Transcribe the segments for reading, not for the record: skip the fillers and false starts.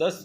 10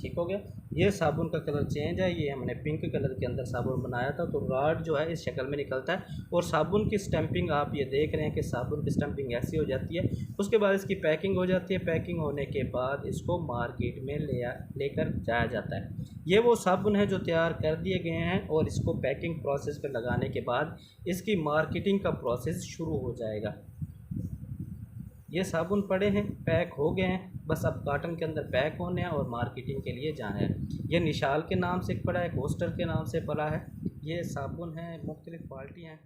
ठीक हो गया। ये साबुन का कलर चेंज है, ये हमने पिंक कलर के अंदर साबुन बनाया था, तो राड जो है इस शक्ल में निकलता है। और साबुन की स्टैंपिंग आप ये देख रहे हैं कि साबुन की स्टैंपिंग ऐसी हो जाती है। उसके बाद इसकी पैकिंग हो जाती है। पैकिंग होने के बाद इसको मार्केट में लेकर जाया जाता है। ये वो साबुन है जो तैयार कर दिए गए हैं, और इसको पैकिंग प्रोसेस पर लगाने के बाद इसकी मार्केटिंग का प्रोसेस शुरू हो जाएगा। ये साबुन पड़े हैं, पैक हो गए हैं, बस अब कार्टन के अंदर पैक होने हैं और मार्केटिंग के लिए जाना है। ये निशाल के नाम से पड़ा है, कोस्टर के नाम से पड़ा है। ये साबुन है, मुख्तलिफ क्वालिटी हैं।